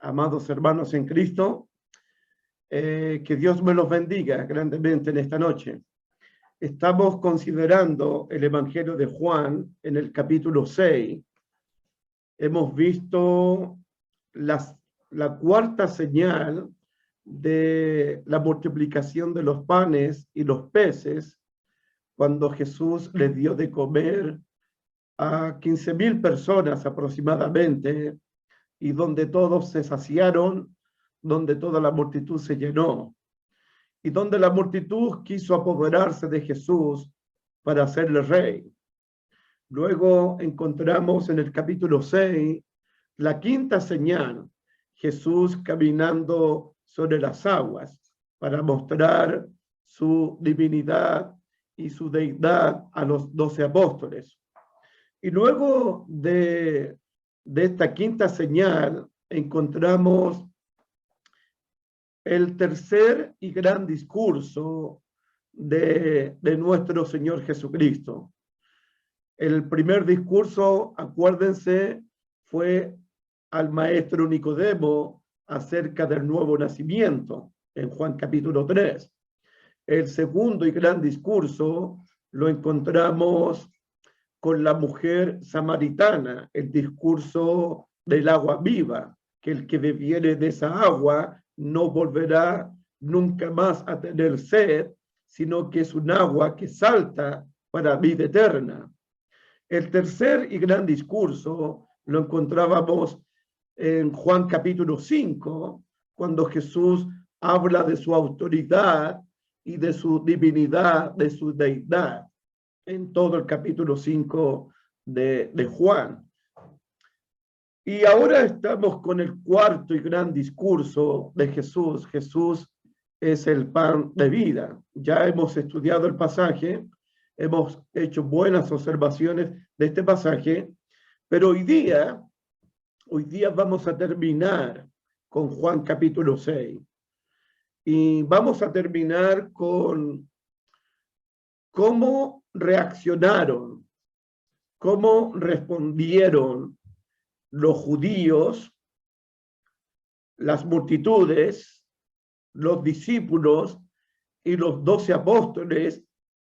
amados hermanos en Cristo, que Dios me los bendiga grandemente en esta noche. Estamos considerando el Evangelio de Juan en el capítulo 6. Hemos visto la cuarta señal de la multiplicación de los panes y los peces, cuando Jesús les dio de comer a 15.000 personas aproximadamente, y donde todos se saciaron, donde toda la multitud se llenó, y donde la multitud quiso apoderarse de Jesús para hacerle rey. Luego encontramos en el capítulo 6 la quinta señal, Jesús caminando sobre las aguas para mostrar su divinidad y su deidad a los 12 apóstoles. Y luego de esta quinta señal encontramos el tercer y gran discurso de nuestro Señor Jesucristo. El primer discurso, acuérdense, fue al maestro Nicodemo acerca del nuevo nacimiento, en Juan capítulo 3. El segundo y gran discurso lo encontramos con la mujer samaritana, el discurso del agua viva, que el que bebiere de esa agua no volverá nunca más a tener sed, sino que es un agua que salta para vida eterna. El tercer y gran discurso lo encontrábamos en Juan capítulo 5, cuando Jesús habla de su autoridad y de su divinidad, de su deidad, en todo el capítulo 5 de Juan. Y ahora estamos con el cuarto y gran discurso de Jesús. Jesús es el pan de vida. Ya hemos estudiado el pasaje, hemos hecho buenas observaciones de este pasaje, pero hoy día vamos a terminar con Juan capítulo 6. Y vamos a terminar con cómo reaccionaron, cómo respondieron los judíos, las multitudes, los discípulos y los 12 apóstoles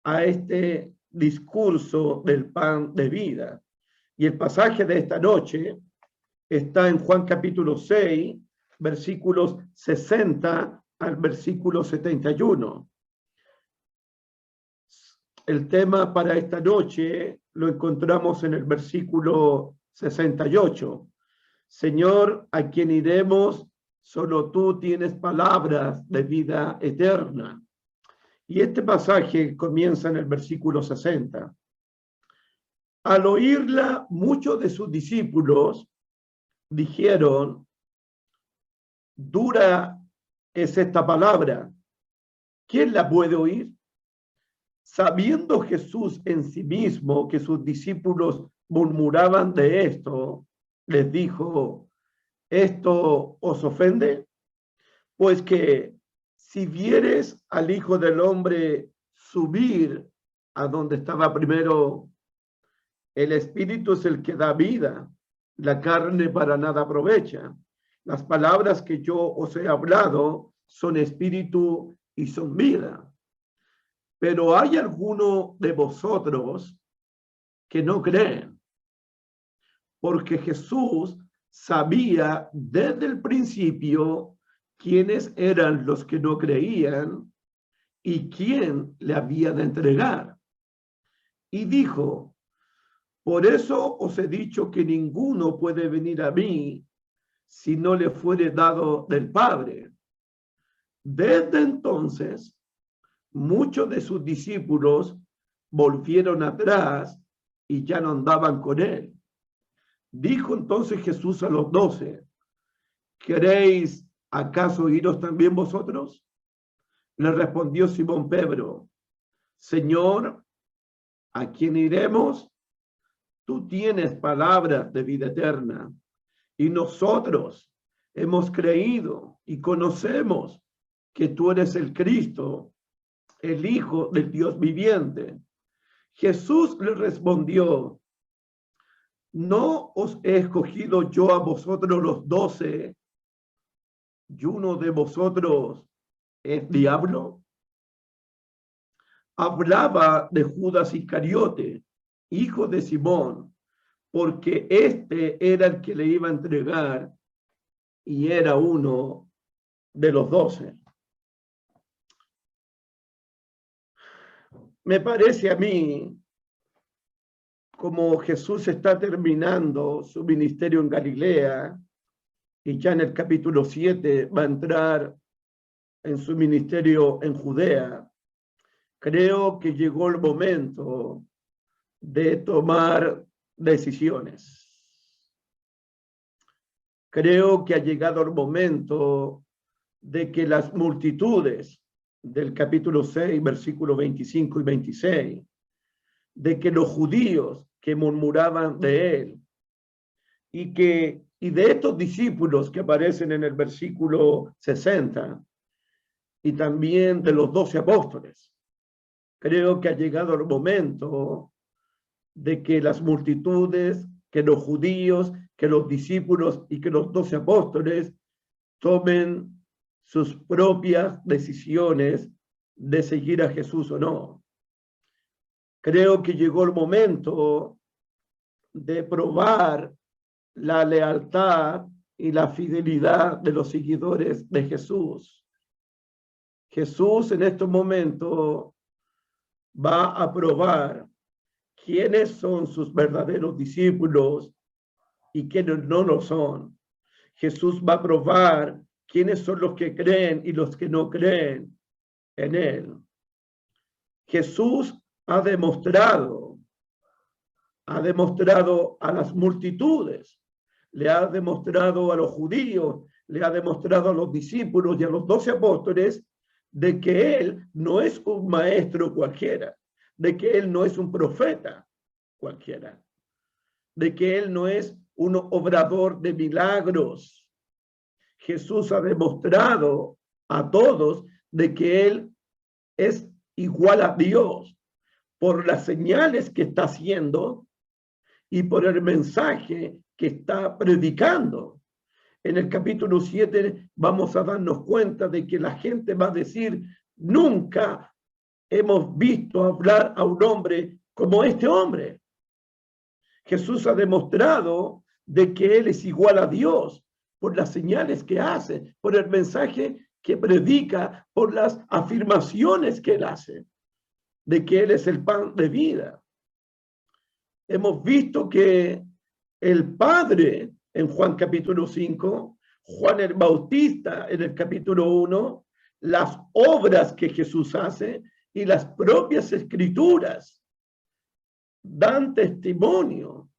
a este discurso del pan de vida. Y el pasaje de esta noche está en Juan capítulo 6, versículos 60 al versículo 71. El tema para esta noche lo encontramos en el versículo 68. Señor, a quien iremos, solo tú tienes palabras de vida eterna. Y este pasaje comienza en el versículo 60. Al oírla, muchos de sus discípulos dijeron, dura es esta palabra, ¿quién la puede oír? Sabiendo Jesús en sí mismo que sus discípulos murmuraban de esto, les dijo, ¿esto os ofende? Pues que si vieres al Hijo del Hombre subir a donde estaba primero, el Espíritu es el que da vida, la carne para nada aprovecha. Las palabras que yo os he hablado son espíritu y son vida. Pero hay alguno de vosotros que no creen, porque Jesús sabía desde el principio quiénes eran los que no creían y quién le había de entregar. Y dijo, por eso os he dicho que ninguno puede venir a mí si no le fuere dado del Padre. Desde entonces, muchos de sus discípulos volvieron atrás y ya no andaban con él. Dijo entonces Jesús a los 12, ¿queréis acaso iros también vosotros? Le respondió Simón Pedro, Señor, ¿a quién iremos? Tú tienes palabras de vida eterna, y nosotros hemos creído y conocemos que tú eres el Cristo, el Hijo del Dios viviente. Jesús le respondió, ¿no os he escogido yo a vosotros los 12 y uno de vosotros es diablo? Hablaba de Judas Iscariote, hijo de Simón, porque este era el que le iba a entregar y era uno de los 12. Me parece a mí como Jesús está terminando su ministerio en Galilea y ya en el capítulo 7 va a entrar en su ministerio en Judea. Creo que llegó el momento de tomar decisiones. Creo que ha llegado el momento de que las multitudes del capítulo 6, versículos 25 y 26, de que los judíos que murmuraban de él y de estos discípulos que aparecen en el versículo 60 y también de los 12 apóstoles, creo que ha llegado el momento de que las multitudes, que los judíos, que los discípulos y que los 12 apóstoles tomen sus propias decisiones de seguir a Jesús o no. Creo que llegó el momento de probar la lealtad y la fidelidad de los seguidores de Jesús. Jesús en estos momentos va a probar quiénes son sus verdaderos discípulos y quiénes no lo son. Jesús va a probar quiénes son los que creen y los que no creen en él. Jesús ha demostrado a las multitudes, le ha demostrado a los judíos, le ha demostrado a los discípulos y a los 12 apóstoles de que él no es un maestro cualquiera, de que él no es un profeta cualquiera, de que él no es un obrador de milagros. Jesús ha demostrado a todos de que él es igual a Dios por las señales que está haciendo y por el mensaje que está predicando. En el capítulo 7 vamos a darnos cuenta de que la gente va a decir, nunca hemos visto hablar a un hombre como este hombre. Jesús ha demostrado de que él es igual a Dios por las señales que hace, por el mensaje que predica, por las afirmaciones que él hace, de que él es el pan de vida. Hemos visto que el Padre en Juan capítulo 5, Juan el Bautista en el capítulo 1, las obras que Jesús hace y las propias escrituras dan testimonio,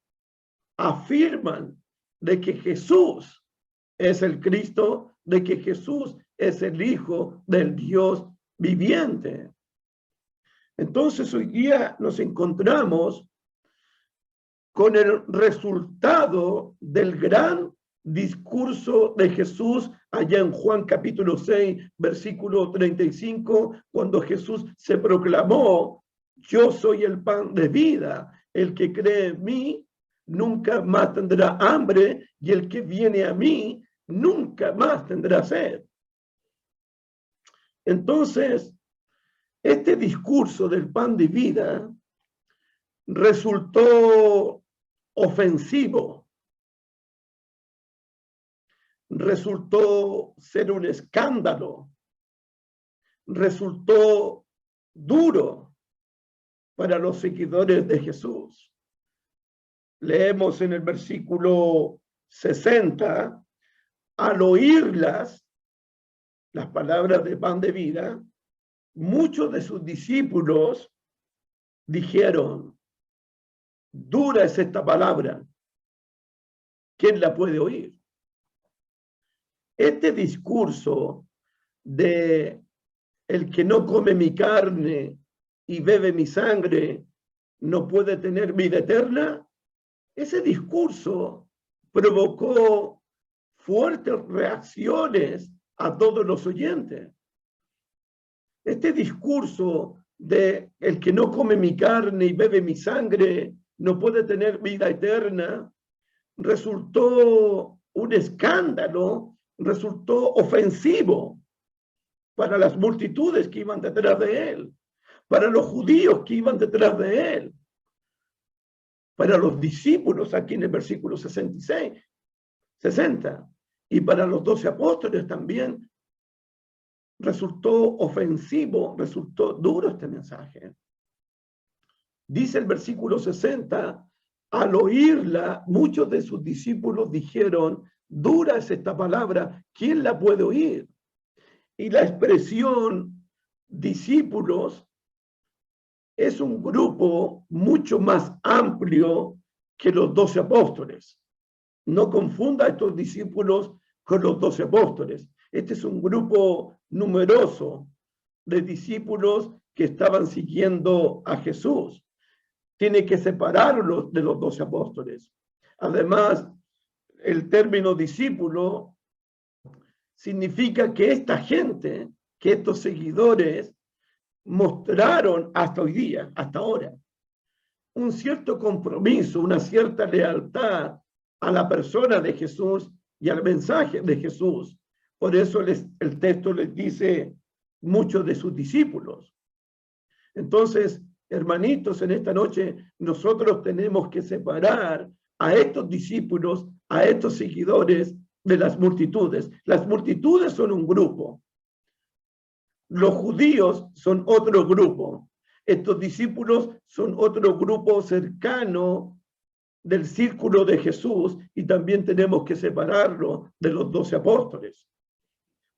afirman de que Jesús es el Cristo, de que Jesús es el Hijo del Dios viviente. Entonces hoy día nos encontramos con el resultado del gran discurso de Jesús allá en Juan capítulo 6, versículo 35, cuando Jesús se proclamó, yo soy el pan de vida, el que cree en mí nunca más tendrá hambre y el que viene a mí nunca más tendrá sed. Entonces, este discurso del pan de vida resultó ofensivo, resultó ser un escándalo, resultó duro para los seguidores de Jesús. Leemos en el versículo 60, al oírlas, las palabras de pan de vida, muchos de sus discípulos dijeron, dura es esta palabra, ¿quién la puede oír? Este discurso de el que no come mi carne y bebe mi sangre no puede tener vida eterna, ese discurso provocó fuertes reacciones a todos los oyentes. Este discurso de el que no come mi carne y bebe mi sangre no puede tener vida eterna resultó un escándalo resultó ofensivo para las multitudes que iban detrás de él, para los judíos que iban detrás de él, para los discípulos aquí en el versículo 60, y para los 12 apóstoles también resultó ofensivo, resultó duro este mensaje. Dice el versículo 60, al oírla, muchos de sus discípulos dijeron, dura es esta palabra, ¿quién la puede oír? Y la expresión discípulos es un grupo mucho más amplio que los 12 apóstoles. No confunda a estos discípulos con los 12 apóstoles. Este es un grupo numeroso de discípulos que estaban siguiendo a Jesús. Tiene que separarlos de los 12 apóstoles. Además, el término discípulo significa que esta gente, que estos seguidores, mostraron hasta hoy día, hasta ahora, un cierto compromiso, una cierta lealtad a la persona de Jesús y al mensaje de Jesús. Por eso el texto les dice muchos de sus discípulos. Entonces, hermanitos, en esta noche nosotros tenemos que separar a estos discípulos, a estos seguidores de las multitudes. Las multitudes son un grupo. Los judíos son otro grupo. Estos discípulos son otro grupo cercano del círculo de Jesús y también tenemos que separarlo de los 12 apóstoles.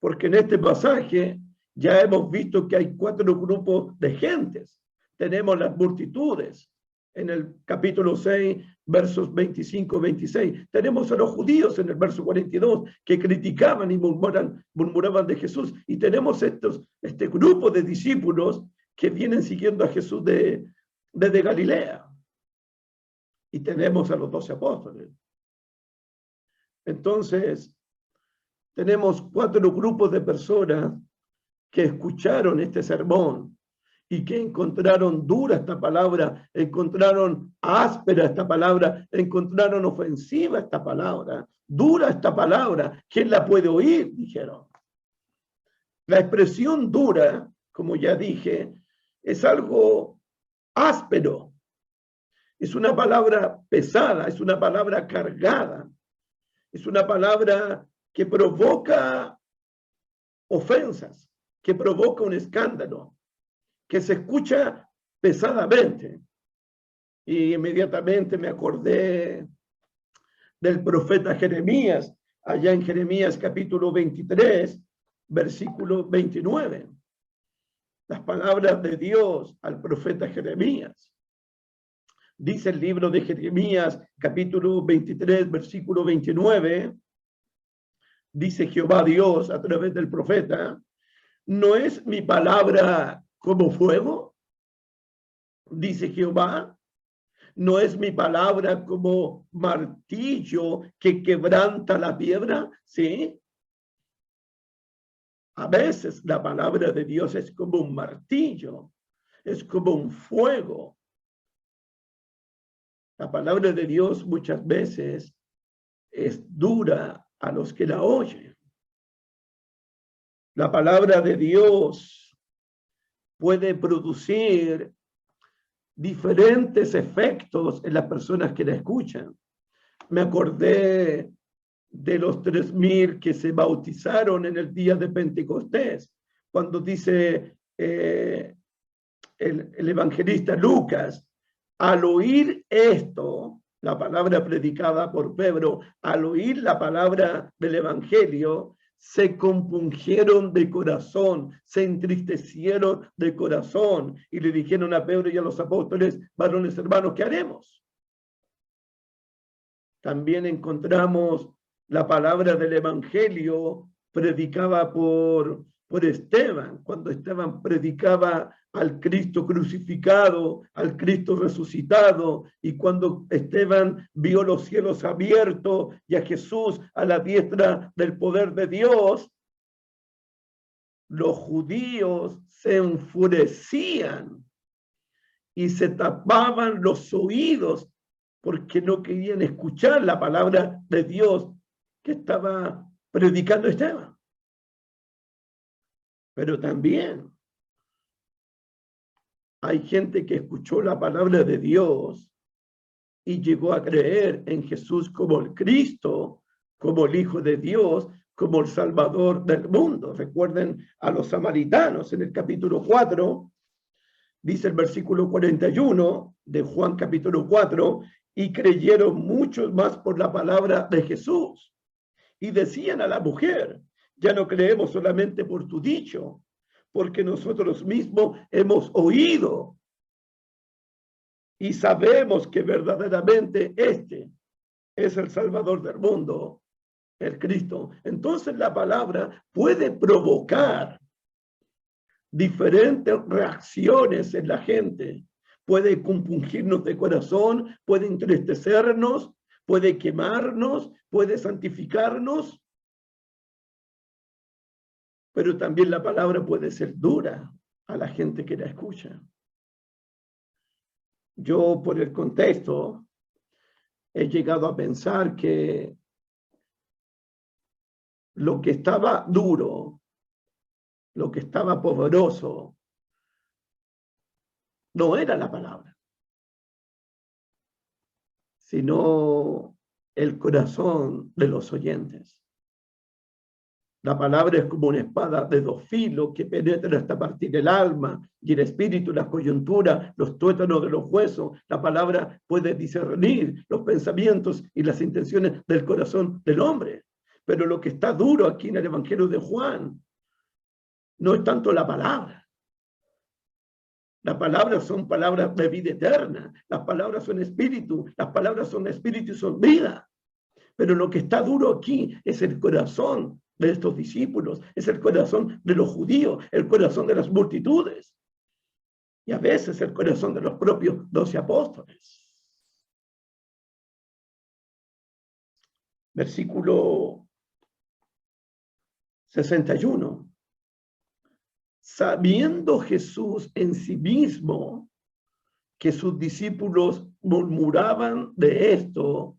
Porque en este pasaje ya hemos visto que hay 4 grupos de gentes. Tenemos las multitudes. En el capítulo 6, versos 25-26. Tenemos a los judíos en el verso 42 que criticaban y murmuraban de Jesús. Y tenemos este grupo de discípulos que vienen siguiendo a Jesús desde Galilea. Y tenemos a los 12 apóstoles. Entonces, tenemos 4 grupos de personas que escucharon este sermón y que encontraron dura esta palabra, encontraron áspera esta palabra, encontraron ofensiva esta palabra, dura esta palabra. ¿Quién la puede oír? Dijeron. La expresión dura, como ya dije, es algo áspero. Es una palabra pesada, es una palabra cargada, es una palabra que provoca ofensas, que provoca un escándalo, que se escucha pesadamente. Y inmediatamente me acordé del profeta Jeremías, allá en Jeremías capítulo 23, versículo 29. Las palabras de Dios al profeta Jeremías. Dice el libro de Jeremías capítulo 23, versículo 29. Dice Jehová Dios a través del profeta, ¿no es mi palabra como fuego? Dice Jehová, ¿no es mi palabra como martillo que quebranta la piedra? ¿Sí? A veces la palabra de Dios es como un martillo, es como un fuego. La palabra de Dios muchas veces es dura a los que la oyen. La palabra de Dios puede producir diferentes efectos en las personas que la escuchan. Me acordé de los 3,000 que se bautizaron en el día de Pentecostés, cuando dice el evangelista Lucas, al oír esto, la palabra predicada por Pedro, al oír la palabra del evangelio, se compungieron de corazón, se entristecieron de corazón y le dijeron a Pedro y a los apóstoles, varones hermanos, ¿qué haremos? También encontramos la palabra del evangelio predicada por Esteban, cuando Esteban predicaba al Cristo crucificado, al Cristo resucitado, y cuando Esteban vio los cielos abiertos y a Jesús a la diestra del poder de Dios, los judíos se enfurecían y se tapaban los oídos porque no querían escuchar la palabra de Dios que estaba predicando Esteban. Pero también hay gente que escuchó la palabra de Dios y llegó a creer en Jesús como el Cristo, como el Hijo de Dios, como el Salvador del mundo. Recuerden a los samaritanos en el capítulo 4, dice el versículo 41 de Juan capítulo 4, y creyeron muchos más por la palabra de Jesús. Y decían a la mujer, ya no creemos solamente por tu dicho, porque nosotros mismos hemos oído y sabemos que verdaderamente este es el Salvador del mundo, el Cristo. Entonces la palabra puede provocar diferentes reacciones en la gente. Puede compungirnos de corazón, puede entristecernos, puede quemarnos, puede santificarnos. Pero también la palabra puede ser dura a la gente que la escucha. Yo, por el contexto, he llegado a pensar que lo que estaba duro, lo que estaba poderoso, no era la palabra, sino el corazón de los oyentes. La palabra es como una espada de dos filos que penetra hasta partir el alma y el espíritu, las coyunturas, los tuétanos de los huesos. La palabra puede discernir los pensamientos y las intenciones del corazón del hombre. Pero lo que está duro aquí en el Evangelio de Juan no es tanto la palabra. Las palabras son palabras de vida eterna. Las palabras son espíritu. Las palabras son espíritu y son vida. Pero lo que está duro aquí es el corazón de estos discípulos, es el corazón de los judíos, el corazón de las multitudes y a veces el corazón de los propios 12 apóstoles. Versículo 61. Sabiendo Jesús en sí mismo que sus discípulos murmuraban de esto,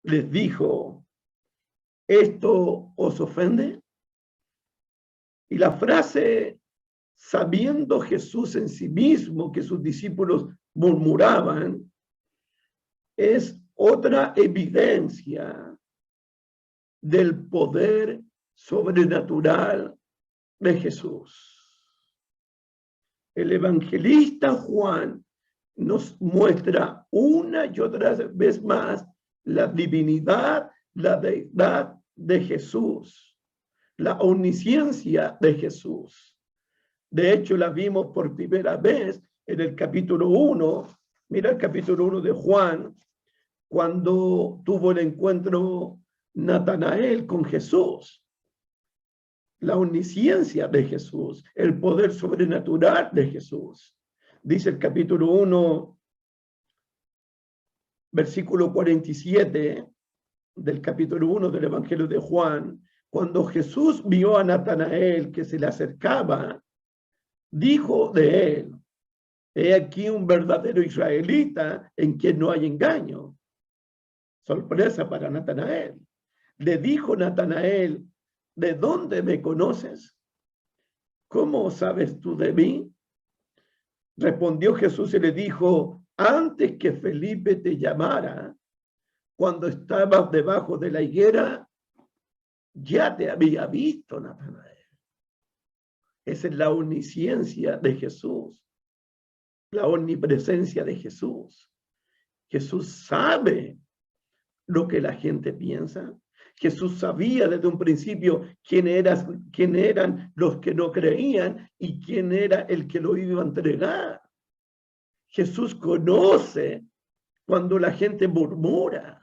les dijo, ¿esto os ofende? Y la frase, sabiendo Jesús en sí mismo que sus discípulos murmuraban, es otra evidencia del poder sobrenatural de Jesús. El evangelista Juan nos muestra una y otra vez más la divinidad, la deidad de Jesús, la omnisciencia de Jesús. De hecho, la vimos por primera vez en el capítulo 1. Mira el capítulo 1 de Juan, cuando tuvo el encuentro Natanael con Jesús. La omnisciencia de Jesús, el poder sobrenatural de Jesús. Dice el capítulo 1, versículo 47 del capítulo 1 del Evangelio de Juan, cuando Jesús vio a Natanael que se le acercaba, dijo de él, he aquí un verdadero israelita en quien no hay engaño. Sorpresa para Natanael. Le dijo Natanael, ¿de dónde me conoces? ¿Cómo sabes tú de mí? Respondió Jesús y le dijo, antes que Felipe te llamara, cuando estabas debajo de la higuera, ya te había visto, Natanael. Esa es la omnisciencia de Jesús, la omnipresencia de Jesús. Jesús sabe lo que la gente piensa. Jesús sabía desde un principio quién eran los que no creían y quién era el que lo iba a entregar. Jesús conoce cuando la gente murmura.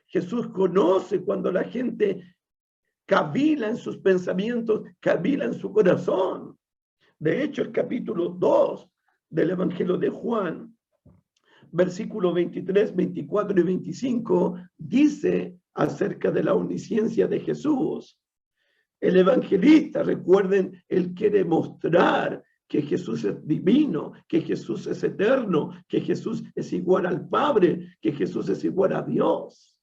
Jesús conoce cuando la gente cavila en sus pensamientos, cavila en su corazón. De hecho, el capítulo 2 del Evangelio de Juan, versículos 23, 24 y 25, dice acerca de la omnisciencia de Jesús. El evangelista, recuerden, él quiere mostrar que Jesús es divino, que Jesús es eterno, que Jesús es igual al Padre, que Jesús es igual a Dios.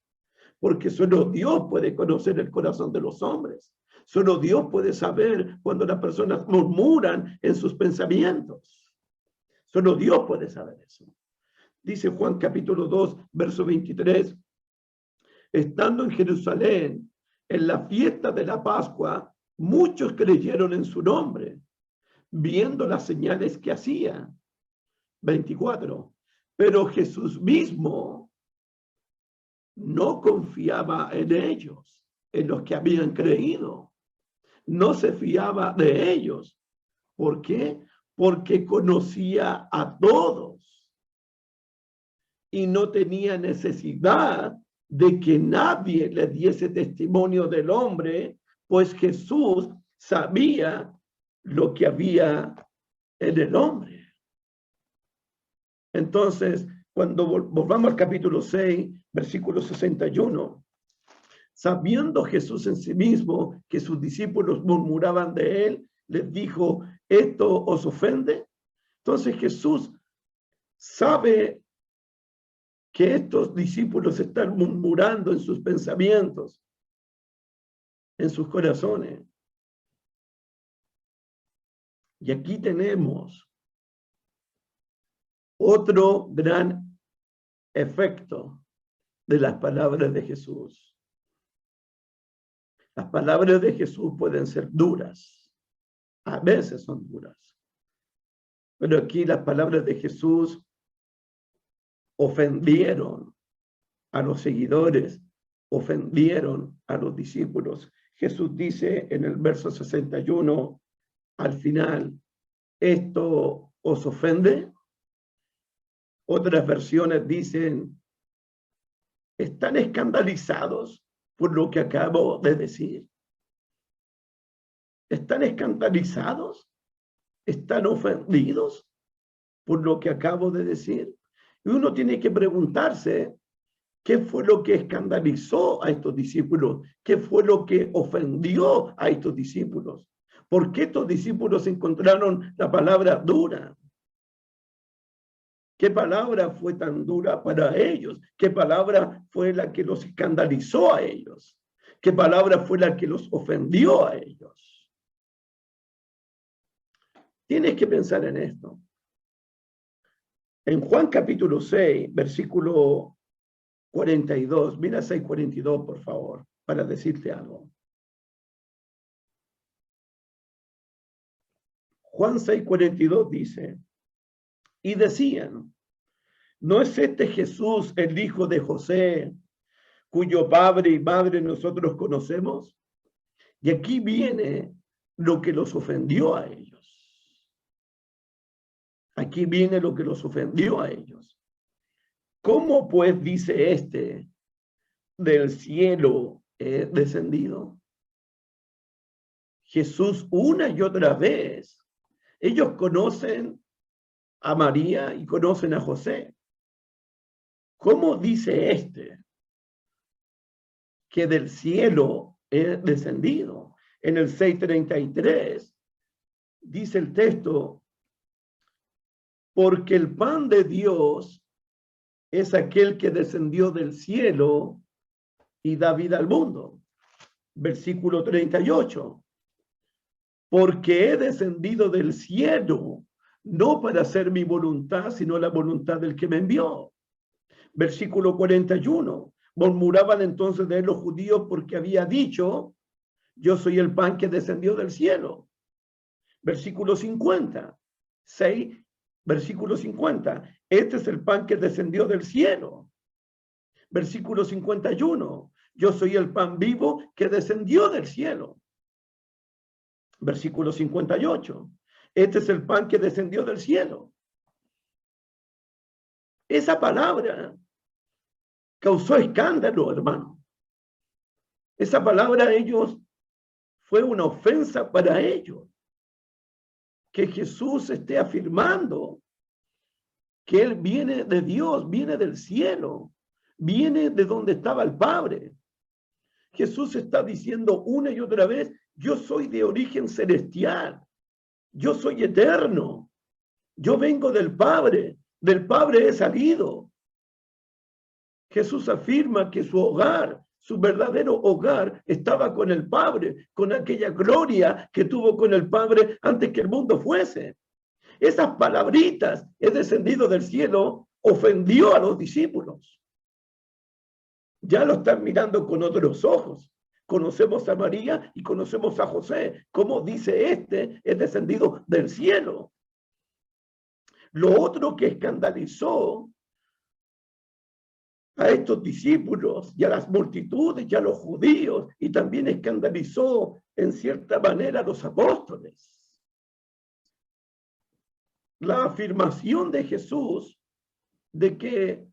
porque solo Dios puede conocer el corazón de los hombres. Solo Dios puede saber cuando las personas murmuran en sus pensamientos. Solo Dios puede saber eso. Dice Juan capítulo 2, verso 23. Estando en Jerusalén, en la fiesta de la Pascua, muchos creyeron en su nombre, viendo las señales que hacía. 24. Pero Jesús mismo no confiaba en ellos, en los que habían creído. No se fiaba de ellos. ¿Por qué? Porque conocía a todos y no tenía necesidad de que nadie le diese testimonio del hombre, pues Jesús sabía lo que había en el hombre. Entonces, cuando volvamos al capítulo 6, versículo 61, sabiendo Jesús en sí mismo que sus discípulos murmuraban de él, les dijo, ¿esto os ofende? Entonces Jesús sabe que estos discípulos están murmurando en sus pensamientos, en sus corazones. Y aquí tenemos otro gran efecto de las palabras de Jesús. Las palabras de Jesús pueden ser duras, a veces son duras, pero aquí las palabras de Jesús ofendieron a los seguidores, ofendieron a los discípulos. Jesús dice en el verso 61, al final, ¿esto os ofende? Otras versiones dicen, ¿están escandalizados por lo que acabo de decir? ¿Están escandalizados? ¿Están ofendidos por lo que acabo de decir? Y uno tiene que preguntarse, ¿qué fue lo que escandalizó a estos discípulos? ¿Qué fue lo que ofendió a estos discípulos? ¿Por qué estos discípulos encontraron la palabra dura? ¿Qué palabra fue tan dura para ellos? ¿Qué palabra fue la que los escandalizó a ellos? ¿Qué palabra fue la que los ofendió a ellos? Tienes que pensar en esto. En Juan capítulo 6, versículo 42, mira 6:42, por favor, para decirte algo. Juan 6:42 dice, y decían, ¿no es este Jesús el hijo de José, cuyo padre y madre nosotros conocemos? Y aquí viene lo que los ofendió a ellos. Aquí viene lo que los ofendió a ellos. ¿Cómo pues dice este, del cielo he descendido? Jesús una y otra vez, ellos conocen a María y conocen a José. ¿Cómo dice este que del cielo he descendido? En el 6:33 dice el texto, porque el pan de Dios es aquel que descendió del cielo y da vida al mundo. Versículo 38. Porque he descendido del cielo, no para hacer mi voluntad, sino la voluntad del que me envió. Versículo 41. Murmuraban entonces de él los judíos porque había dicho, yo soy el pan que descendió del cielo. Versículo 50. 6. Versículo 50. Este es el pan que descendió del cielo. Versículo 51. Yo soy el pan vivo que descendió del cielo. Versículo 58. Este es el pan que descendió del cielo. Esa palabra causó escándalo, hermano. Esa palabra fue una ofensa para ellos. Que Jesús esté afirmando que Él viene de Dios, viene del cielo, viene de donde estaba el Padre. Jesús está diciendo una y otra vez, yo soy de origen celestial, yo soy eterno, yo vengo del Padre he salido. Jesús afirma que su hogar su verdadero hogar estaba con el Padre, con aquella gloria que tuvo con el Padre antes que el mundo fuese. Esas palabritas, he descendido del cielo, ofendió a los discípulos. Ya lo están mirando con otros ojos. Conocemos a María y conocemos a José. Como dice es descendido del cielo. Lo otro que escandalizó a estos discípulos y a las multitudes y a los judíos, y también escandalizó en cierta manera a los apóstoles. La afirmación de Jesús de que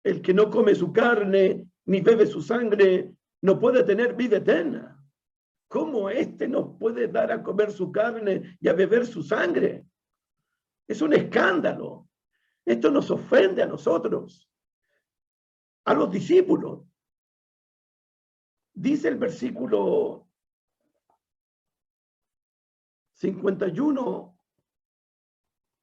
el que no come su carne ni bebe su sangre no puede tener vida eterna. ¿Cómo nos puede dar a comer su carne y a beber su sangre? Es un escándalo. Esto nos ofende a nosotros, a los discípulos. Dice el versículo 51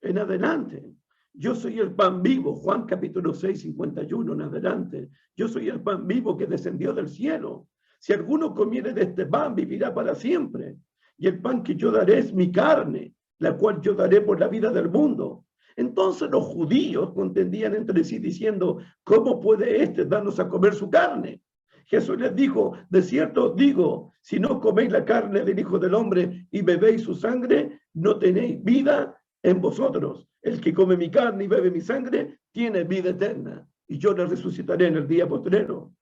en adelante. Yo soy el pan vivo, Juan capítulo 6, 51 en adelante. Yo soy el pan vivo que descendió del cielo. Si alguno comiere de este pan, vivirá para siempre. Y el pan que yo daré es mi carne, la cual yo daré por la vida del mundo. Entonces los judíos contendían entre sí diciendo, ¿cómo puede darnos a comer su carne? Jesús les dijo, de cierto os digo, si no coméis la carne del Hijo del Hombre y bebéis su sangre, no tenéis vida en vosotros. El que come mi carne y bebe mi sangre tiene vida eterna, y yo le resucitaré en el día postrero.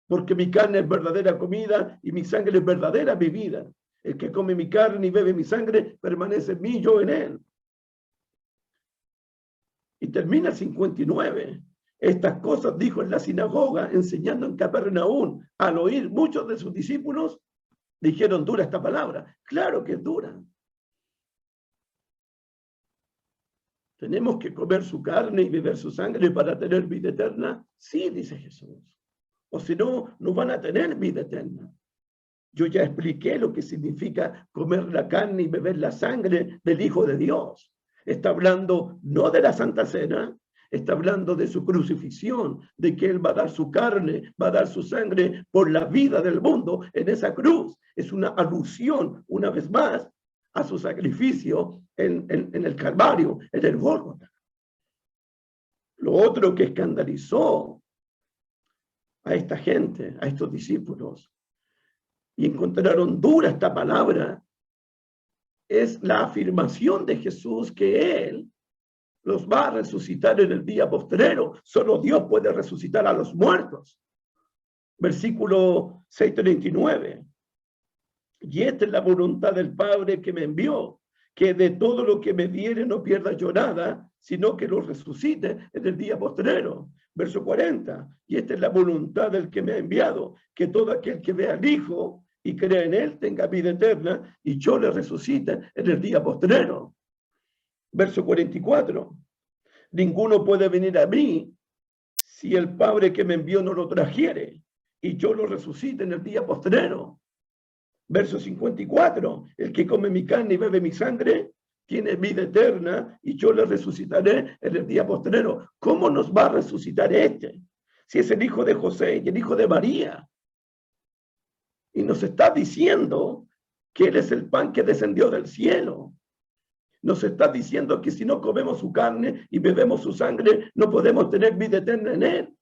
Porque mi carne es verdadera comida y mi sangre es verdadera bebida. El que come mi carne y bebe mi sangre permanece en mí y yo en él. Y termina el 59. Estas cosas dijo en la sinagoga, enseñando en Capernaum. Al oír muchos de sus discípulos, dijeron, dura esta palabra. Claro que es dura. ¿Tenemos que comer su carne y beber su sangre para tener vida eterna? Sí, dice Jesús. O si no, no van a tener vida eterna. Yo ya expliqué lo que significa comer la carne y beber la sangre del Hijo de Dios. Está hablando no de la Santa Cena, está hablando de su crucifixión, de que Él va a dar su carne, va a dar su sangre por la vida del mundo en esa cruz. Es una alusión, una vez más, a su sacrificio en el Calvario, en el Gólgota. Lo otro que escandalizó a esta gente, a estos discípulos, y encontraron dura esta palabra, es la afirmación de Jesús que Él los va a resucitar en el día postrero. Solo Dios puede resucitar a los muertos. Versículo 6:39. Y esta es la voluntad del Padre que me envió, que de todo lo que me diere no pierda yo nada, sino que lo resucite en el día postrero. Verso 40. Y esta es la voluntad del que me ha enviado, que todo aquel que vea al Hijo y crea en él tenga vida eterna, y yo le resucite en el día postrero. Verso 44. Ninguno puede venir a mí si el Padre que me envió no lo trajere, y yo lo resucite en el día postrero. Verso 54. El que come mi carne y bebe mi sangre tiene vida eterna, y yo le resucitaré en el día postrero. ¿Cómo nos va a resucitar si es el hijo de José y el hijo de María? Y nos está diciendo que Él es el pan que descendió del cielo. Nos está diciendo que si no comemos su carne y bebemos su sangre, no podemos tener vida eterna en Él.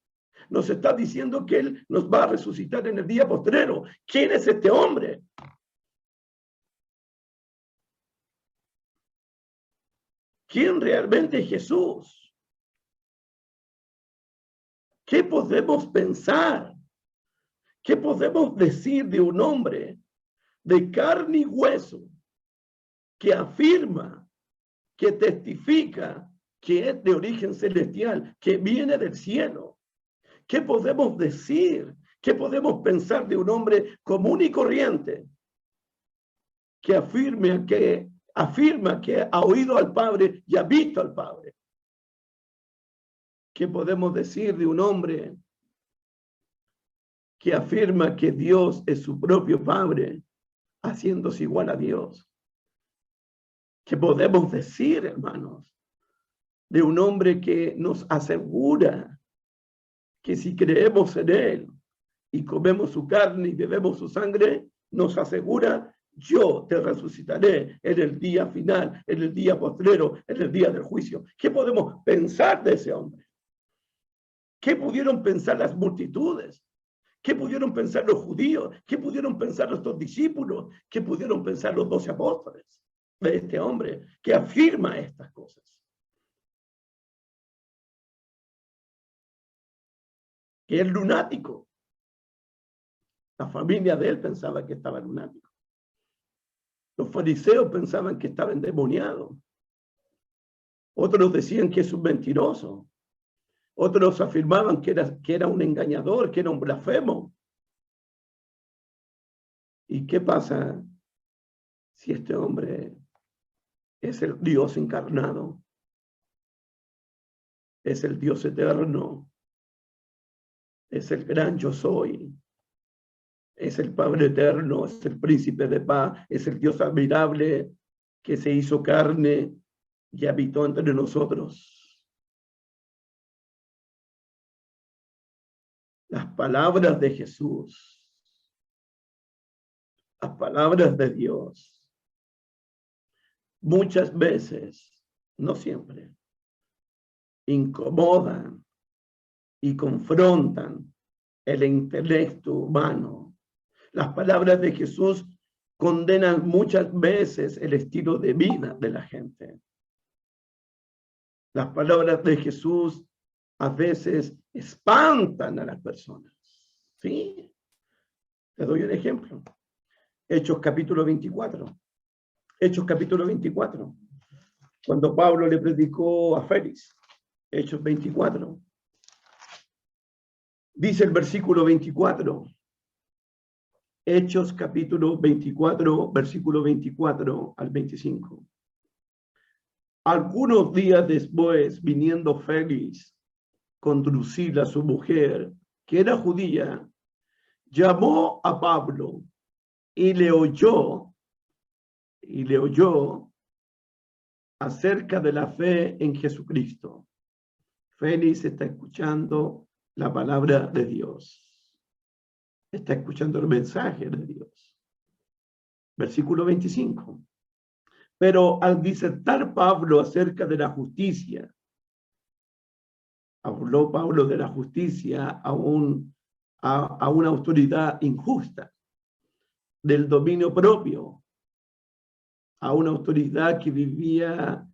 Nos está diciendo que Él nos va a resucitar en el día postrero. ¿Quién es este hombre? ¿Quién realmente es Jesús? ¿Qué podemos pensar? ¿Qué podemos decir de un hombre de carne y hueso que afirma, que testifica que es de origen celestial, que viene del cielo? ¿Qué podemos decir? ¿Qué podemos pensar de un hombre común y corriente que afirma que ha oído al Padre y ha visto al Padre? ¿Qué podemos decir de un hombre que afirma que Dios es su propio Padre, haciéndose igual a Dios? ¿Qué podemos decir, hermanos, de un hombre que nos asegura que si creemos en Él, y comemos su carne y bebemos su sangre, nos asegura: yo te resucitaré en el día final, en el día postrero, en el día del juicio. ¿Qué podemos pensar de ese hombre? ¿Qué pudieron pensar las multitudes? ¿Qué pudieron pensar los judíos? ¿Qué pudieron pensar nuestros discípulos? ¿Qué pudieron pensar los 12 apóstoles de este hombre que afirma estas cosas? Que es lunático. La familia de él pensaba que estaba lunático. Los fariseos pensaban que estaba endemoniado. Otros decían que es un mentiroso. Otros afirmaban que era un engañador, que era un blasfemo. ¿Y qué pasa si este hombre es el Dios encarnado? Es el Dios eterno. Es el gran yo soy. Es el Padre eterno, es el príncipe de paz, es el Dios admirable que se hizo carne y habitó entre nosotros. Las palabras de Jesús, las palabras de Dios, muchas veces, no siempre, incomodan y confrontan el intelecto humano. Las palabras de Jesús condenan muchas veces el estilo de vida de la gente. Las palabras de Jesús a veces espantan a las personas. ¿Sí? Te doy un ejemplo. Hechos capítulo 24. Hechos capítulo 24. Cuando Pablo le predicó a Félix. Hechos 24. Dice el versículo 24. Hechos capítulo 24, versículo 24 al 25. Algunos días después, viniendo Félix con Drusila, su mujer, que era judía, llamó a Pablo y le oyó acerca de la fe en Jesucristo. Félix está escuchando la palabra de Dios. Está escuchando el mensaje de Dios. Versículo 25. Pero al disertar Pablo acerca de la justicia, habló Pablo de la justicia a una autoridad injusta, del dominio propio, a una autoridad que vivía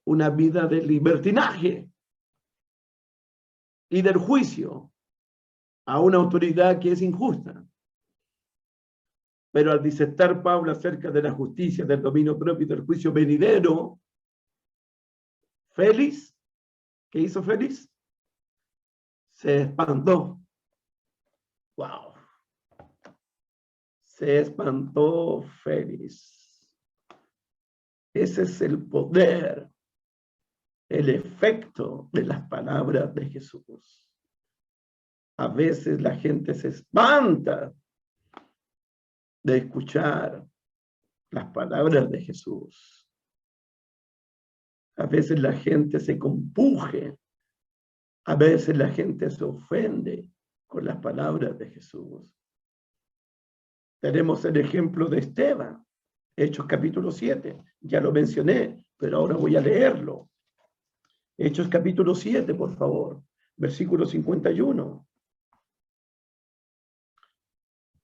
una vida de libertinaje y del juicio, a una autoridad que es injusta. Pero al disertar Pablo acerca de la justicia, del dominio propio y del juicio venidero, Félix, ¿qué hizo Félix? Se espantó. ¡Wow! Se espantó Félix. Ese es el poder, el efecto de las palabras de Jesús. A veces la gente se espanta de escuchar las palabras de Jesús. A veces la gente se compuje. A veces la gente se ofende con las palabras de Jesús. Tenemos el ejemplo de Esteban, Hechos capítulo 7. Ya lo mencioné, pero ahora voy a leerlo. Hechos capítulo 7, por favor, versículo 51.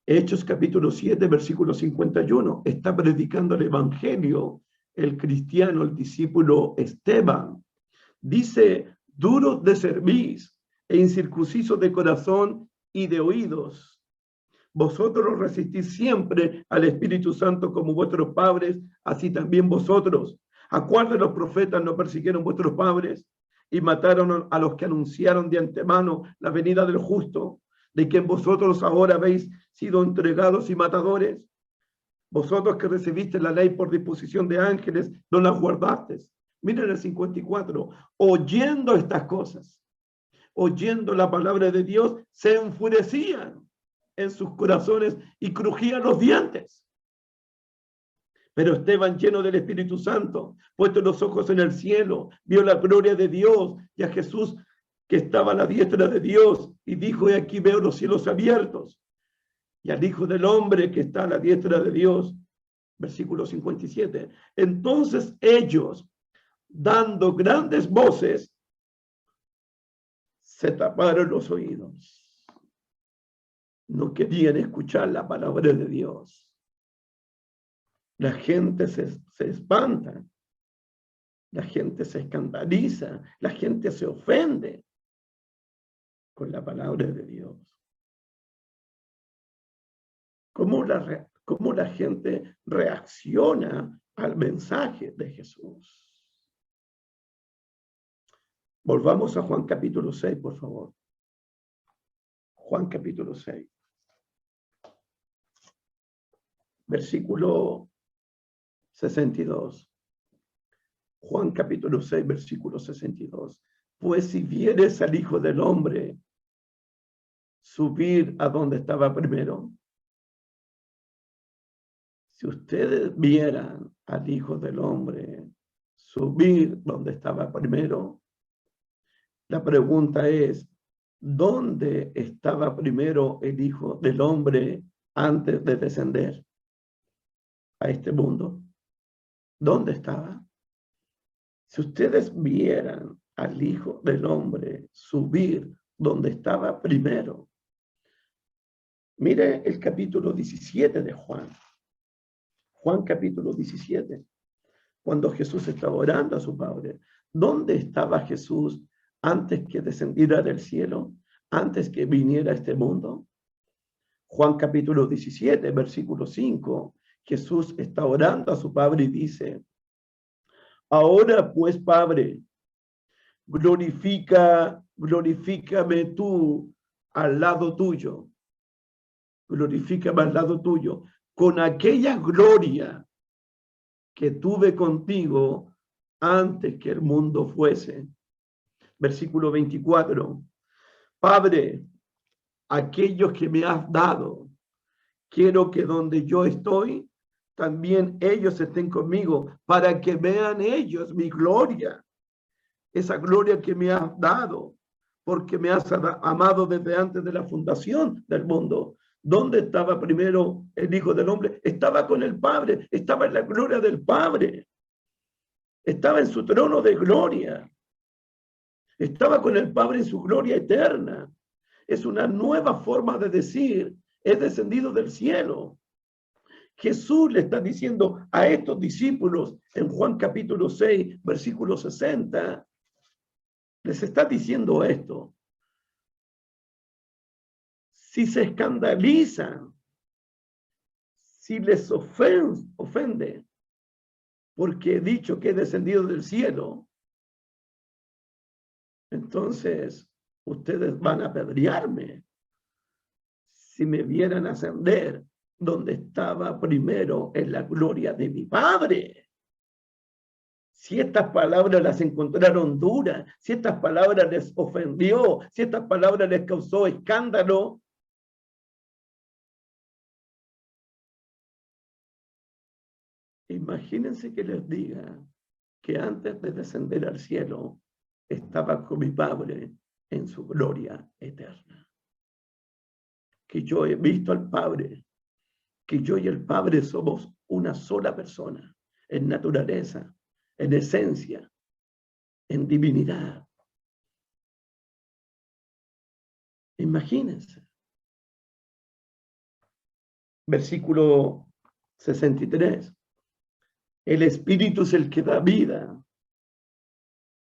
Hechos capítulo 7, versículo 51. Está predicando el evangelio el cristiano, el discípulo Esteban. Dice: duros de cerviz e incircuncisos de corazón y de oídos. Vosotros resistís siempre al Espíritu Santo como vuestros padres, así también vosotros. ¿A cuál de los profetas no persiguieron vuestros padres y mataron a los que anunciaron de antemano la venida del justo, de quien vosotros ahora habéis sido entregados y matadores? Vosotros que recibiste la ley por disposición de ángeles, no la guardasteis. Miren el 54. Oyendo estas cosas, oyendo la palabra de Dios, se enfurecían en sus corazones y crujían los dientes. Pero Esteban, lleno del Espíritu Santo, puesto los ojos en el cielo, vio la gloria de Dios y a Jesús que estaba a la diestra de Dios, y dijo: he aquí veo los cielos abiertos y al Hijo del Hombre que está a la diestra de Dios. Versículo 57. Entonces ellos, dando grandes voces, se taparon los oídos. No querían escuchar la palabra de Dios. La gente se espanta. La gente se escandaliza. La gente se ofende con la palabra de Dios. ¿Cómo la gente reacciona al mensaje de Jesús? Volvamos a Juan capítulo 6, por favor. Juan capítulo 6. Versículo 62. Juan capítulo 6, versículo 62. Pues si vieres al Hijo del Hombre subir a donde estaba primero, si ustedes vieran al Hijo del Hombre subir donde estaba primero, la pregunta es, ¿dónde estaba primero el Hijo del Hombre antes de descender a este mundo? ¿Dónde estaba? Si ustedes vieran al Hijo del Hombre subir donde estaba primero, mire el capítulo 17 de Juan. Juan capítulo 17, cuando Jesús estaba orando a su Padre. ¿Dónde estaba Jesús antes que descendiera del cielo? Antes que viniera a este mundo. Juan capítulo 17, versículo 5. Jesús está orando a su Padre y dice: ahora pues, Padre, glorifícame tú al lado tuyo. Glorifícame al lado tuyo con aquella gloria que tuve contigo antes que el mundo fuese. Versículo 24. Padre, aquellos que me has dado, quiero que donde yo estoy, también ellos estén conmigo, para que vean ellos mi gloria, esa gloria que me has dado, porque me has amado desde antes de la fundación del mundo. ¿Dónde estaba primero el Hijo del Hombre? Estaba con el Padre, estaba en la gloria del Padre, estaba en su trono de gloria, estaba con el Padre en su gloria eterna. Es una nueva forma de decir, es descendido del cielo. Jesús le está diciendo a estos discípulos en Juan capítulo 6, versículo 60, les está diciendo esto. Si se escandalizan, si les ofende, porque he dicho que he descendido del cielo, entonces ustedes van a apedrearme. Si me vieran ascender donde estaba primero en la gloria de mi Padre. Si estas palabras las encontraron duras, si estas palabras les ofendió, si estas palabras les causó escándalo, imagínense que les diga que antes de descender al cielo estaba con mi Padre en su gloria eterna. Que yo he visto al Padre, que yo y el Padre somos una sola persona, en naturaleza, en esencia, en divinidad. Imagínense. Versículo 63. El Espíritu es el que da vida.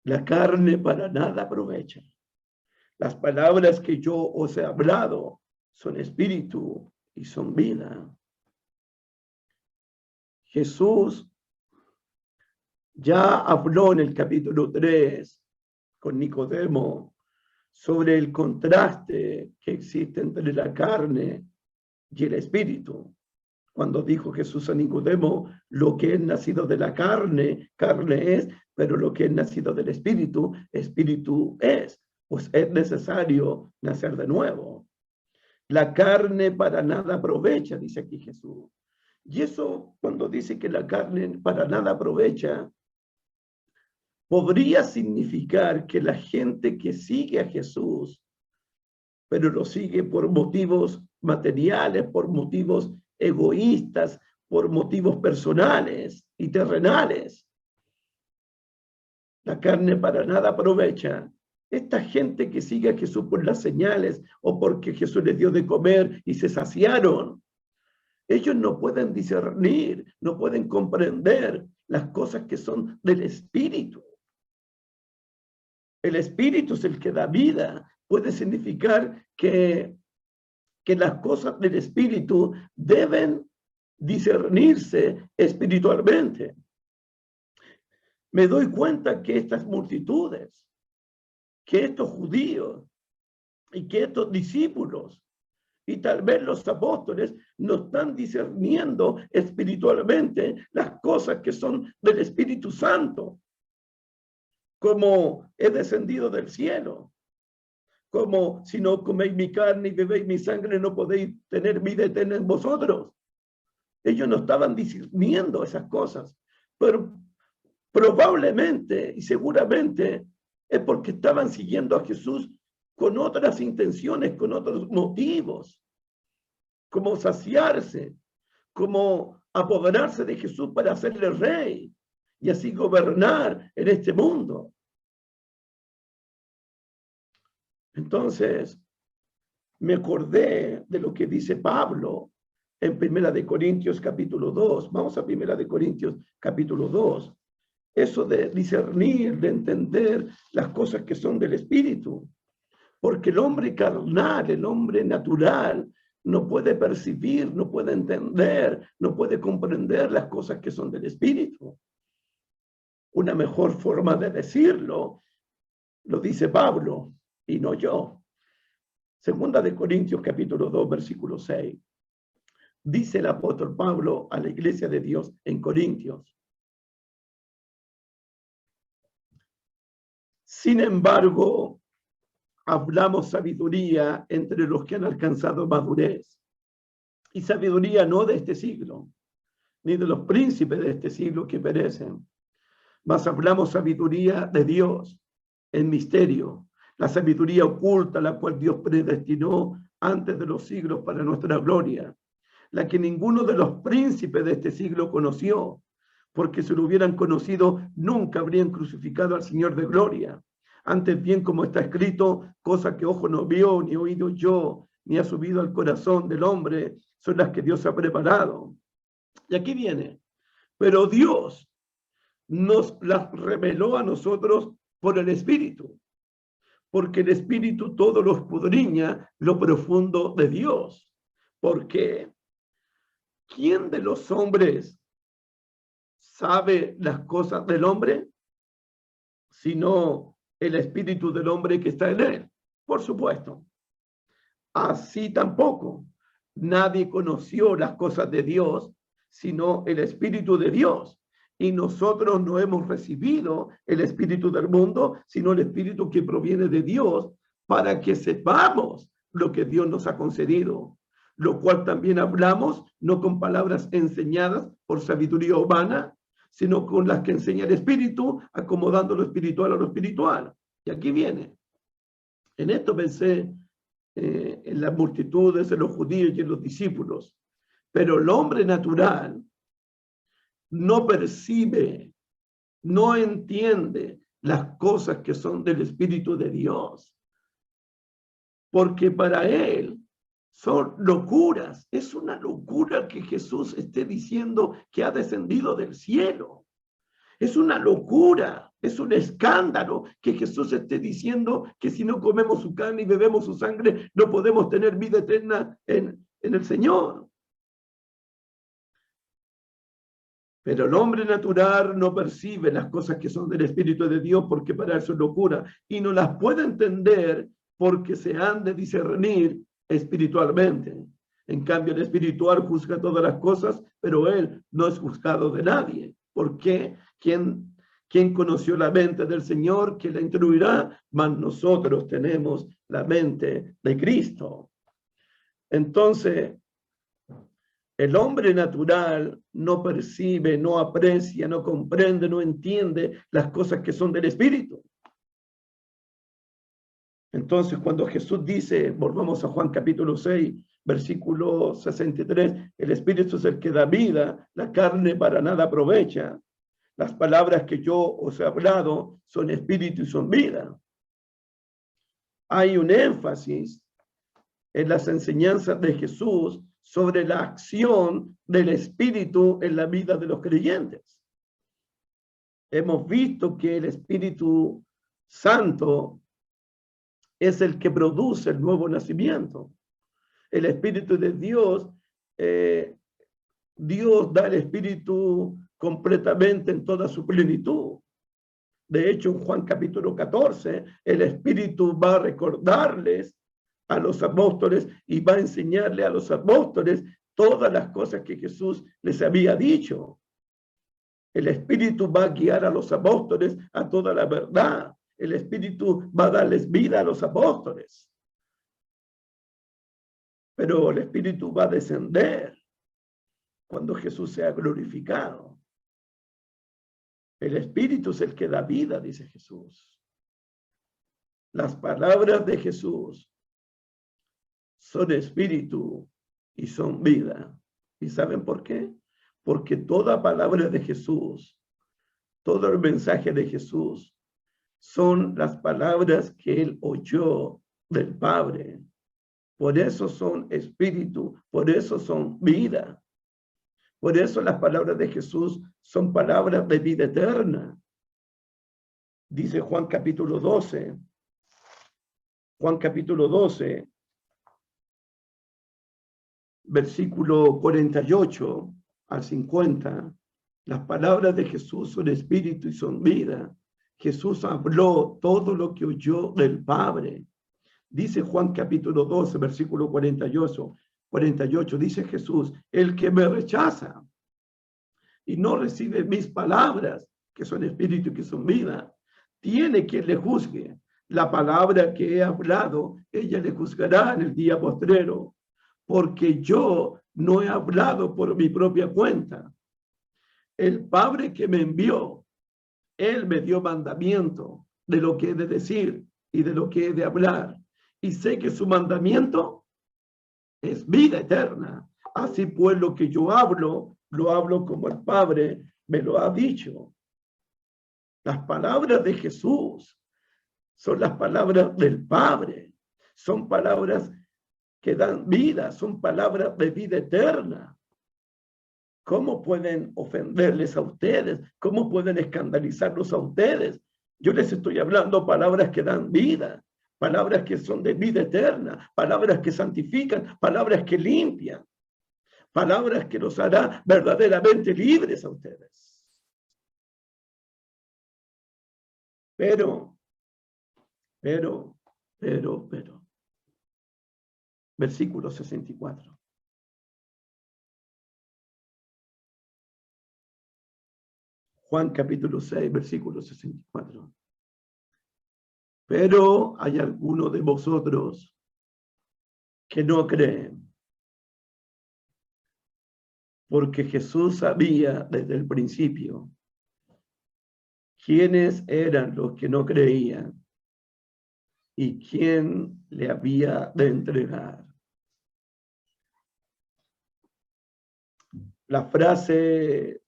La carne para nada aprovecha. Las palabras que yo os he hablado son espíritu y son vida. Jesús ya habló en el capítulo 3 con Nicodemo sobre el contraste que existe entre la carne y el espíritu. Cuando dijo Jesús a Nicodemo, lo que es nacido de la carne, carne es, pero lo que es nacido del espíritu, espíritu es. Pues es necesario nacer de nuevo. La carne para nada aprovecha, dice aquí Jesús. Y eso, cuando dice que la carne para nada aprovecha, podría significar que la gente que sigue a Jesús pero lo sigue por motivos materiales, por motivos egoístas, por motivos personales y terrenales. La carne para nada aprovecha. Esta gente que sigue a Jesús por las señales o porque Jesús les dio de comer y se saciaron, ellos no pueden discernir, no pueden comprender las cosas que son del Espíritu. El Espíritu es el que da vida. Puede significar que las cosas del Espíritu deben discernirse espiritualmente. Me doy cuenta que estas multitudes, que estos judíos y que estos discípulos y tal vez los apóstoles no están discerniendo espiritualmente las cosas que son del Espíritu Santo, como he descendido del cielo, como si no coméis mi carne y bebéis mi sangre no podéis tener vida eterna en vosotros. Ellos no estaban discerniendo esas cosas, pero probablemente y seguramente es porque estaban siguiendo a Jesús con otras intenciones, con otros motivos, como saciarse, como apoderarse de Jesús para hacerle rey y así gobernar en este mundo. Entonces, me acordé de lo que dice Pablo en 1 Corintios capítulo 2. Vamos a 1 Corintios capítulo 2. Eso de discernir, de entender las cosas que son del Espíritu. Porque el hombre carnal, el hombre natural, no puede percibir, no puede entender, no puede comprender las cosas que son del Espíritu. Una mejor forma de decirlo, lo dice Pablo y no yo. 2 Corintios capítulo 2, versículo 6. Dice el apóstol Pablo a la iglesia de Dios en Corintios: sin embargo, hablamos sabiduría entre los que han alcanzado madurez. Y sabiduría no de este siglo, ni de los príncipes de este siglo que perecen, mas hablamos sabiduría de Dios en misterio, la sabiduría oculta, la cual Dios predestinó antes de los siglos para nuestra gloria, la que ninguno de los príncipes de este siglo conoció, porque si lo hubieran conocido, nunca habrían crucificado al Señor de gloria. Antes bien, como está escrito, cosa que ojo no vio, ni oído yo, ni ha subido al corazón del hombre, son las que Dios ha preparado. Y aquí viene: pero Dios nos las reveló a nosotros por el Espíritu, porque el Espíritu todo lo escudriña lo profundo de Dios. Porque ¿quién de los hombres sabe las cosas del hombre? Sino el Espíritu del hombre que está en él. Por supuesto. Así tampoco nadie conoció las cosas de Dios, sino el Espíritu de Dios. Y nosotros no hemos recibido el Espíritu del mundo, sino el Espíritu que proviene de Dios, para que sepamos lo que Dios nos ha concedido. Lo cual también hablamos, no con palabras enseñadas por sabiduría humana, sino con las que enseña el Espíritu, acomodando lo espiritual a lo espiritual. Y aquí viene. En esto pensé en las multitudes, en los judíos y en los discípulos. Pero el hombre natural no percibe, no entiende las cosas que son del Espíritu de Dios. Porque para él son locuras. Es una locura que Jesús esté diciendo que ha descendido del cielo. Es una locura, es un escándalo que Jesús esté diciendo que si no comemos su carne y bebemos su sangre, no podemos tener vida eterna en el Señor. Pero el hombre natural no percibe las cosas que son del Espíritu de Dios, porque para eso es locura, y no las puede entender porque se han de discernir espiritualmente. En cambio, el espiritual juzga todas las cosas, pero él no es juzgado de nadie. ¿Por qué? ¿Quién conoció la mente del Señor? Que la instruirá, mas nosotros tenemos la mente de Cristo. Entonces, el hombre natural no percibe, no aprecia, no comprende, no entiende las cosas que son del Espíritu. Entonces, cuando Jesús dice, volvamos a Juan capítulo 6, versículo 63, el Espíritu es el que da vida, la carne para nada aprovecha. Las palabras que yo os he hablado son espíritu y son vida. Hay un énfasis en las enseñanzas de Jesús sobre la acción del Espíritu en la vida de los creyentes. Hemos visto que el Espíritu Santo es el que produce el nuevo nacimiento. El Espíritu de Dios, Dios da el Espíritu completamente en toda su plenitud. De hecho, en Juan capítulo 14, el Espíritu va a recordarles a los apóstoles y va a enseñarle a los apóstoles todas las cosas que Jesús les había dicho. El Espíritu va a guiar a los apóstoles a toda la verdad. El Espíritu va a darles vida a los apóstoles. Pero el Espíritu va a descender cuando Jesús sea glorificado. El Espíritu es el que da vida, dice Jesús. Las palabras de Jesús son espíritu y son vida. ¿Y saben por qué? Porque toda palabra de Jesús, todo el mensaje de Jesús, son las palabras que él oyó del Padre. Por eso son espíritu, por eso son vida. Por eso las palabras de Jesús son palabras de vida eterna. Dice Juan capítulo 12. Juan capítulo 12, versículo 48 al 50. Las palabras de Jesús son espíritu y son vida. Jesús habló todo lo que oyó del Padre. Dice Juan capítulo 12, versículo 48, dice Jesús, el que me rechaza y no recibe mis palabras, que son espíritu y que son vida, tiene quien le juzgue. La palabra que he hablado, ella le juzgará en el día postrero, porque yo no he hablado por mi propia cuenta. El Padre que me envió, él me dio mandamiento de lo que he de decir y de lo que he de hablar. Y sé que su mandamiento es vida eterna. Así pues, lo que yo hablo, lo hablo como el Padre me lo ha dicho. Las palabras de Jesús son las palabras del Padre. Son palabras que dan vida, son palabras de vida eterna. ¿Cómo pueden ofenderles a ustedes? ¿Cómo pueden escandalizarlos a ustedes? Yo les estoy hablando palabras que dan vida, palabras que son de vida eterna, palabras que santifican, palabras que limpian, palabras que los hará verdaderamente libres a ustedes. Pero, versículo 64. Juan capítulo 6, versículo 64. Pero hay algunos de vosotros que no creen, porque Jesús sabía desde el principio quiénes eran los que no creían y quién le había de entregar. La frase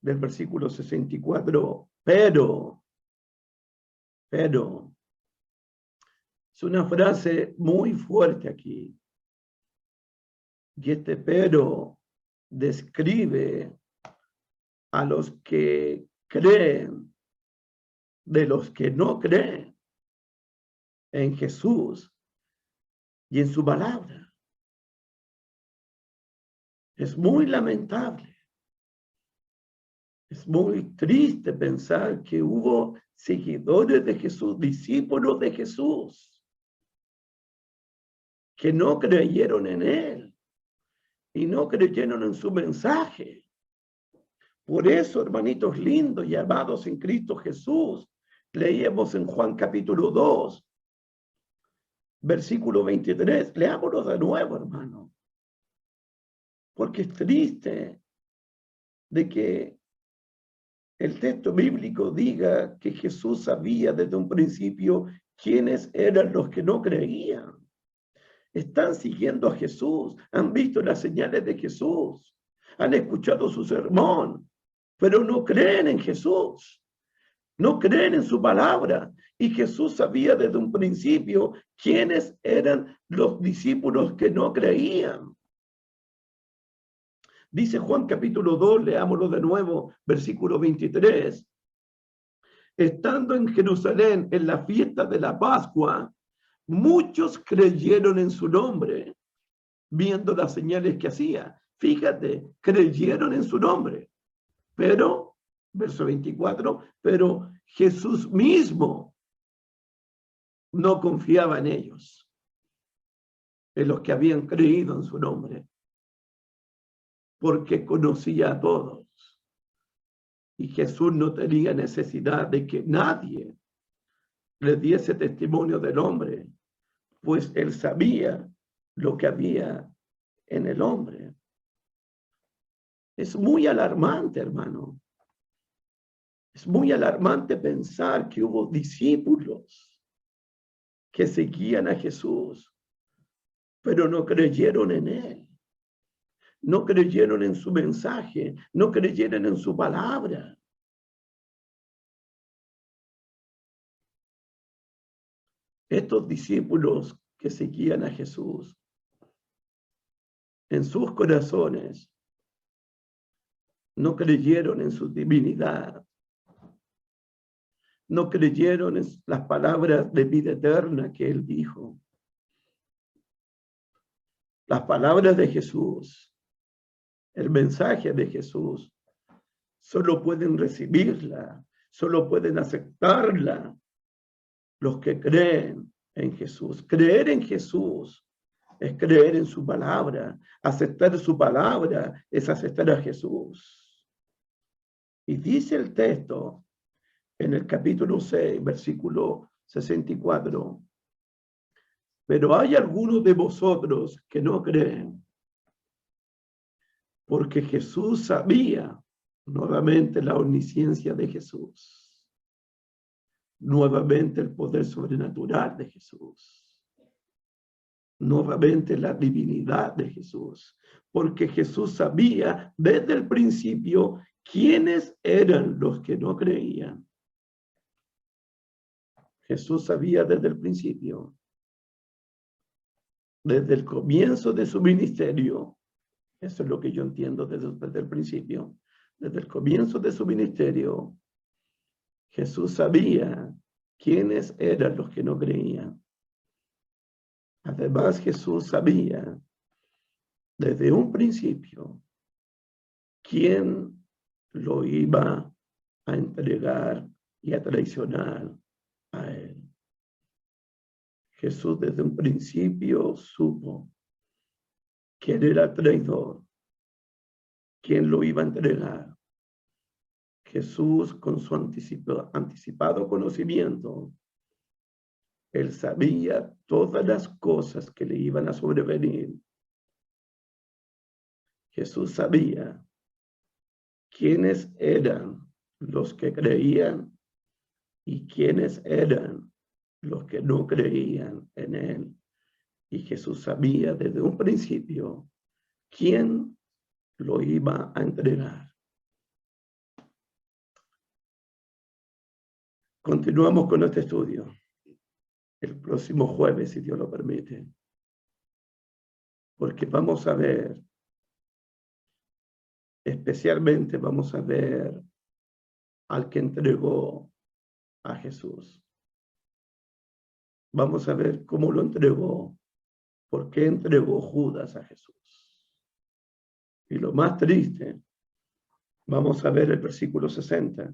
del versículo 64, pero, es una frase muy fuerte aquí. Y este pero describe a los que creen de los que no creen en Jesús y en su palabra. Es muy lamentable. Es muy triste pensar que hubo seguidores de Jesús, discípulos de Jesús, que no creyeron en él y no creyeron en su mensaje. Por eso, hermanitos lindos y amados en Cristo Jesús, leíamos en Juan capítulo 2, versículo 23. Leámoslo de nuevo, hermano. Porque es triste de que el texto bíblico diga que Jesús sabía desde un principio quiénes eran los que no creían. Están siguiendo a Jesús, han visto las señales de Jesús, han escuchado su sermón, pero no creen en Jesús, no creen en su palabra. Y Jesús sabía desde un principio quiénes eran los discípulos que no creían. Dice Juan capítulo 2, leámoslo de nuevo, versículo 23. Estando en Jerusalén en la fiesta de la Pascua, muchos creyeron en su nombre, viendo las señales que hacía. Fíjate, creyeron en su nombre. Pero, verso 24, pero Jesús mismo no confiaba en ellos, en los que habían creído en su nombre, porque conocía a todos. Y Jesús no tenía necesidad de que nadie le diese testimonio del hombre, pues él sabía lo que había en el hombre. Es muy alarmante, hermano. Es muy alarmante pensar que hubo discípulos que seguían a Jesús, pero no creyeron en él. No creyeron en su mensaje, no creyeron en su palabra. Estos discípulos que seguían a Jesús, en sus corazones, no creyeron en su divinidad, no creyeron en las palabras de vida eterna que él dijo. Las palabras de Jesús, el mensaje de Jesús, solo pueden recibirla, solo pueden aceptarla los que creen en Jesús. Creer en Jesús es creer en su palabra. Aceptar su palabra es aceptar a Jesús. Y dice el texto en el capítulo 6, versículo 64, pero hay algunos de vosotros que no creen, porque Jesús sabía, nuevamente la omnisciencia de Jesús, nuevamente el poder sobrenatural de Jesús, nuevamente la divinidad de Jesús, porque Jesús sabía desde el principio quiénes eran los que no creían. Jesús sabía desde el principio, desde el comienzo de su ministerio. Eso es lo que yo entiendo desde el principio. Desde el comienzo de su ministerio, Jesús sabía quiénes eran los que no creían. Además, Jesús sabía desde un principio quién lo iba a entregar y a traicionar a él. Jesús desde un principio supo quién era el traidor, quién lo iba a entregar. Jesús, con su anticipado conocimiento, él sabía todas las cosas que le iban a sobrevenir. Jesús sabía quiénes eran los que creían y quiénes eran los que no creían en él. Y Jesús sabía desde un principio quién lo iba a entregar. Continuamos con este estudio el próximo jueves, si Dios lo permite, porque vamos a ver, especialmente vamos a ver al que entregó a Jesús. Vamos a ver cómo lo entregó, por qué entregó Judas a Jesús. Y lo más triste, vamos a ver el versículo 60.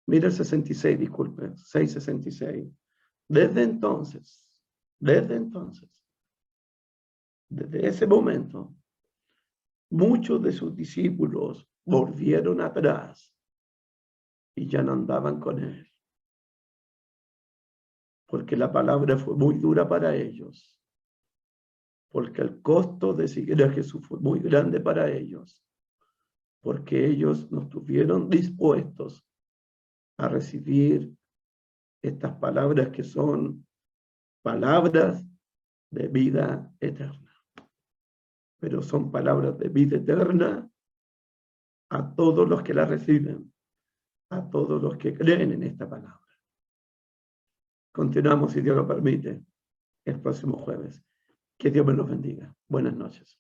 Mira el 66, disculpe, 6:66. Desde ese momento, muchos de sus discípulos volvieron atrás y ya no andaban con él. Porque la palabra fue muy dura para ellos. Porque el costo de seguir a Jesús fue muy grande para ellos. porque ellos no estuvieron dispuestos a recibir estas palabras que son palabras de vida eterna. Pero son palabras de vida eterna a todos los que la reciben, a todos los que creen en esta palabra. Continuamos, si Dios lo permite, el próximo jueves. Que Dios me los bendiga. Buenas noches.